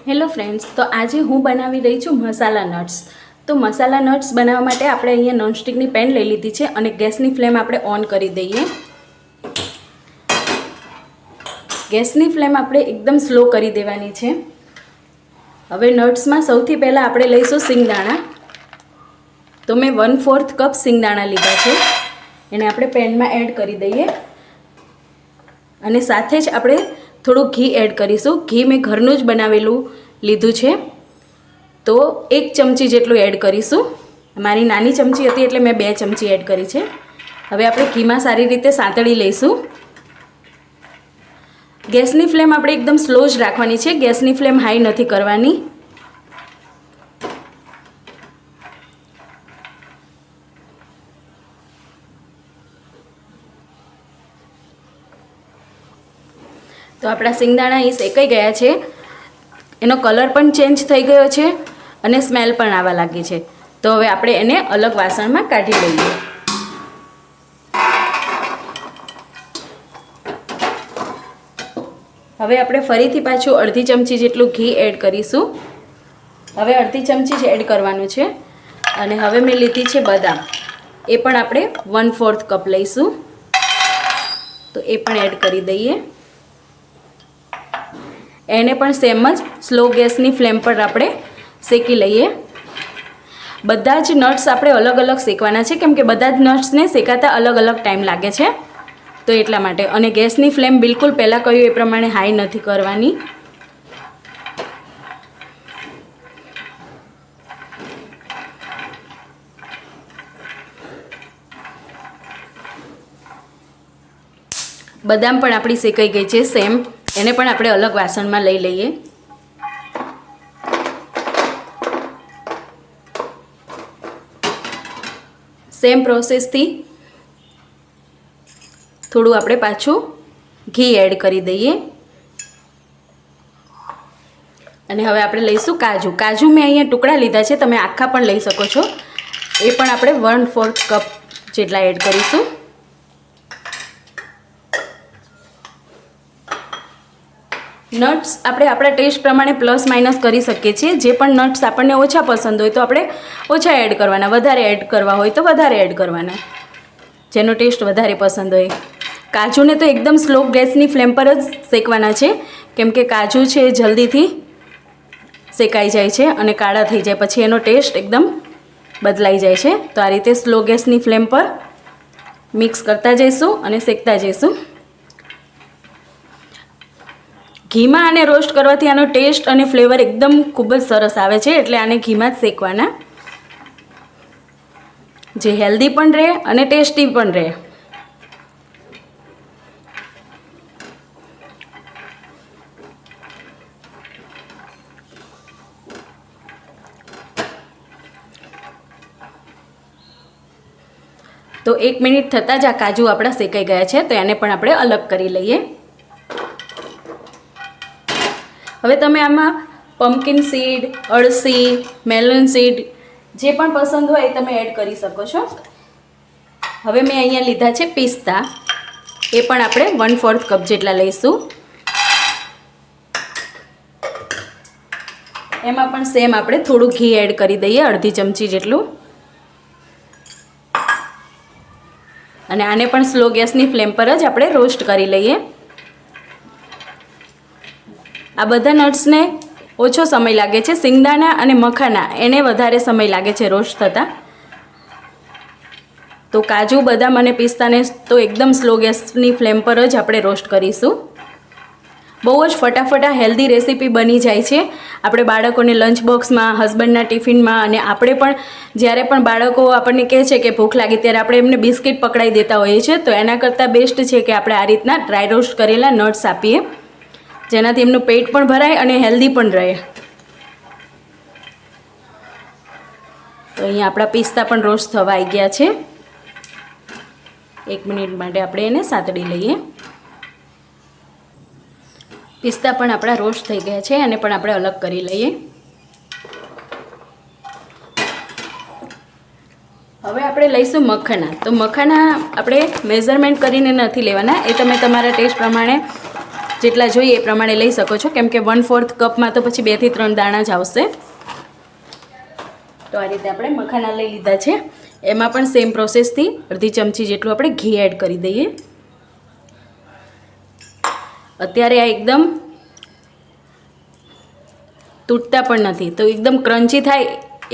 Hello friends, તો આજે હું બનાવી રહી છું મસાલા નટ્સ. તો મસાલા નટ્સ બનાવવા માટે આપણે અહીંયા નોનસ્ટિકની પેન લઈ લીધી છે અને ગેસની ફ્લેમ આપણે ઓન કરી દઈએ. ગેસની ફ્લેમ આપણે એકદમ સ્લો કરી દેવાની છે. હવે નટ્સમાં સૌથી પહેલાં આપણે લઈશું સિંગદાણા. તો મેં 1/4 કપ સિંગદાણા લીધા છે. એને આપણે પેનમાં એડ કરી દઈએ અને સાથે જ આપણે થોડું ઘી એડ કરીશું. ઘી મેં ઘરનું જ બનાવેલું લીધું છે, તો 1 ચમચી જેટલું એડ કરીશું. મારી નાની ચમચી હતી એટલે મેં 2 ચમચી એડ કરી છે. હવે આપણે ઘીમાં સારી રીતે સાંતળી લઈશું. ગેસની ફ્લેમ આપણે એકદમ સ્લો જ રાખવાની છે, ગેસની ફ્લેમ હાઈ નથી કરવાની. તો આપણા સિંગદાણા એ શેકાઈ ગયા છે. એનો કલર પણ ચેન્જ થઈ ગયો છે અને સ્મેલ પણ આવવા લાગી છે. તો હવે આપણે એને અલગ વાસણમાં કાઢી લઈએ. હવે આપણે ફરીથી પાછું અડધી ચમચી જેટલું ઘી એડ કરીશું. હવે અડધી ચમચી જ એડ કરવાનું છે. અને હવે મેં લીધી છે બદામ, એ પણ આપણે 1/4 કપ લઈશું. તો એ પણ એડ કરી દઈએ. એને પણ સેમ જ સ્લો ગેસની ફ્લેમ પર આપણે શેકી લઈએ. બધા જ નટ્સ આપણે અલગ અલગ શેકવાના છે, કેમ કે બધા જ નટ્સને શેકાતા અલગ અલગ ટાઈમ લાગે છે, તો એટલા માટે. અને ગેસની ફ્લેમ બિલકુલ પહેલાં કહ્યું એ પ્રમાણે હાઈ નથી કરવાની. બદામ પણ આપણી શેકાઈ ગઈ છે સેમ. એને પણ આપણે અલગ વાસણમાં લઈ લઈએ. સેમ પ્રોસેસથી થોડું આપણે પાછું ઘી એડ કરી દઈએ. અને હવે આપણે લઈશું કાજુ. કાજુ મેં અહીંયા ટુકડા લીધા છે, તમે આખા પણ લઈ શકો છો. એ પણ આપણે 1/4 કપ જેટલા એડ કરીશું. નટ્સ આપણે આપણા ટેસ્ટ પ્રમાણે પ્લસ માઇનસ કરી શકીએ છીએ. જે પણ નટ્સ આપણને ઓછા પસંદ હોય તો આપણે ઓછા એડ કરવાના, વધારે એડ કરવા હોય તો વધારે એડ કરવાના, જેનો ટેસ્ટ વધારે પસંદ હોય. કાજુને તો એકદમ સ્લો ગેસની ફ્લેમ પર જ શેકવાના છે, કેમ કે કાજુ છે એ જલ્દીથી શેકાઈ જાય છે અને કાળા થઈ જાય, પછી એનો ટેસ્ટ એકદમ બદલાઈ જાય છે. તો આ રીતે સ્લો ગેસની ફ્લેમ પર મિક્સ કરતા જઈશું અને શેકતા જઈશું. ઘીમાં આને રોસ્ટ કરવાથી આનો ટેસ્ટ અને ફ્લેવર એકદમ ખૂબ જ સરસ આવે છે, એટલે આને ઘીમાં જ શેકવાના, જે હેલ્ધી પણ રહે અને ટેસ્ટી પણ રહે. તો 1 મિનિટ થતાં જ આ કાજુ આપણા શેકાઈ ગયા છે, તો એને પણ આપણે અલગ કરી લઈએ. હવે તમે આમાં પમ્પકિન સીડ, અળસી, મેલન સીડ જે પણ પસંદ હોય એ તમે એડ કરી શકો છો. હવે મેં અહીંયા લીધા છે પિસ્તા, એ પણ આપણે 1/4 કપ જેટલા લઈશું. એમાં પણ સેમ આપણે થોડું ઘી એડ કરી દઈએ, અડધી ચમચી જેટલું. અને આને પણ સ્લો ગેસની ફ્લેમ પર જ આપણે રોસ્ટ કરી લઈએ. આ બધા નટ્સને ઓછો સમય લાગે છે, સિંગદાણા અને મખાના એને વધારે સમય લાગે છે રોસ્ટ થતાં. તો કાજુ, બદામ અને પિસ્તાને તો એકદમ સ્લો ગેસની ફ્લેમ પર જ આપણે રોસ્ટ કરીશું. બહુ જ ફટાફટ આ હેલ્ધી રેસીપી બની જાય છે. આપણે બાળકોને લંચ બોક્સમાં, હસબન્ડના ટિફિનમાં, અને આપણે પણ જ્યારે પણ બાળકો આપણને કહે છે કે ભૂખ લાગી ત્યારે આપણે એમને બિસ્કિટ પકડાઈ દેતા હોઈએ છીએ. તો એના કરતાં બેસ્ટ છે કે આપણે આ રીતના ડ્રાય રોસ્ટ કરેલા નટ્સ આપીએ, જેનાથી એમનું પેટ પણ ભરાય અને હેલ્ધી પણ રહે. તો અહીંયા આપણા પિસ્તા પણ રોસ્ટ થવા આવી ગયા છે. 1 મિનિટ માટે આપણે એને સાતડી લઈએ. પિસ્તા પણ આપણા રોસ્ટ થઈ ગયા છે, અને પણ આપણે અલગ કરી લઈએ. હવે આપણે લઈશું મખાના. તો મખાના આપણે મેઝરમેન્ટ કરીને નથી લેવાના, એ તમે તમારા ટેસ્ટ પ્રમાણે જેટલા જોઈએ એ પ્રમાણે લઈ શકો છો, કેમ કે 1/4 કપમાં તો પછી 2 થી 3 દાણા જ આવશે. તો આ રીતે આપણે મખાના લઈ લીધા છે. એમાં પણ સેમ પ્રોસેસથી અડધી ચમચી જેટલું આપણે ઘી એડ કરી દઈએ. અત્યારે આ એકદમ તૂટતા પણ નથી, તો એકદમ ક્રન્ચી થાય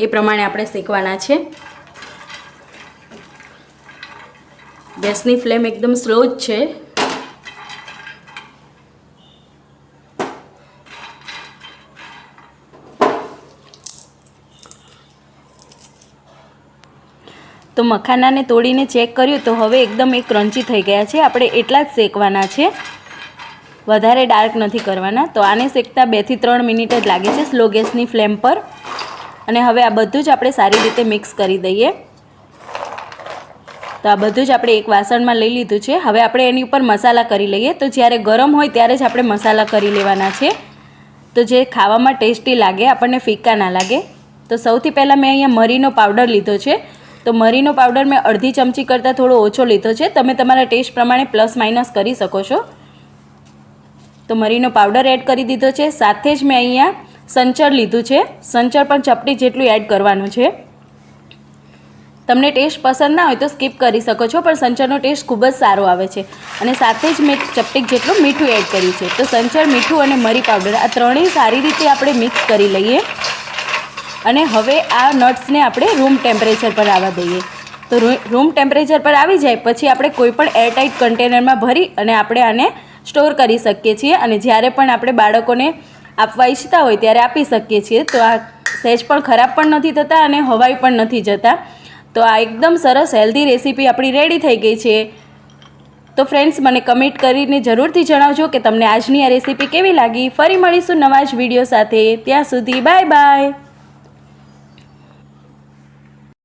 એ પ્રમાણે આપણે શેકવાના છે. ગેસની ફ્લેમ એકદમ સ્લો જ છે. તો મખાનાને તોડીને ચેક કર્યું તો હવે એકદમ એ ક્રન્ચી થઈ ગયા છે. આપણે એટલા જ શેકવાના છે, વધારે ડાર્ક નથી કરવાના. તો આને શેકતા 2 થી 3 મિનિટ જ લાગે છે સ્લો ગેસની ફ્લેમ પર. અને હવે આ બધું જ આપણે સારી રીતે મિક્સ કરી દઈએ. તો આ બધું જ આપણે એક વાસણમાં લઈ લીધું છે. હવે આપણે એની ઉપર મસાલા કરી લઈએ. તો જ્યારે ગરમ હોય ત્યારે જ આપણે મસાલા કરી લેવાના છે, તો જે ખાવામાં ટેસ્ટી લાગે, આપણને ફીકા ના લાગે. તો સૌથી પહેલાં મેં અહીંયા મરીનો પાવડર લીધો છે. તો મરીનો પાવડર મેં અડધી ચમચી કરતાં થોડો ઓછો લીધો છે. તમે તમારા ટેસ્ટ પ્રમાણે પ્લસ માઇનસ કરી શકો છો. તો મરીનો પાવડર એડ કરી દીધો છે. સાથે જ મેં અહીંયા સંચળ લીધું છે. સંચળ પણ ચપટી જેટલું એડ કરવાનું છે. તમને ટેસ્ટ પસંદ ના હોય તો સ્કીપ કરી શકો છો, પણ સંચળનો ટેસ્ટ ખૂબ જ સારો આવે છે. અને સાથે જ મેં ચપટી જેટલું મીઠું એડ કર્યું છે. તો સંચળ, મીઠું અને મરી પાવડર આ ત્રણેય સારી રીતે આપણે મિક્સ કરી લઈએ. અને હવે આ નટ્સને આપણે રૂમ ટેમ્પરેચર પર આવવા દઈએ. તો રૂમ ટેમ્પરેચર પર આવી જાય પછી આપણે કોઈ પણ એરટાઇટ કન્ટેનરમાં ભરી અને આપણે આને સ્ટોર કરી શકીએ છીએ. અને જ્યારે પણ આપણે બાળકોને આપવા ઈચ્છતા હોય ત્યારે આપી શકીએ છીએ. તો આ સહેજ પણ ખરાબ પણ નથી થતા અને હવાઈ પણ નથી જતા. તો આ એકદમ સરસ હેલ્ધી રેસીપી આપણી રેડી થઈ ગઈ છે. તો ફ્રેન્ડ્સ, મને કમેન્ટ કરીને જરૂરથી જણાવજો કે તમને આજની આ રેસીપી કેવી લાગી. ફરી મળીશું નવા જ વિડીયો સાથે. ત્યાં સુધી બાય બાય.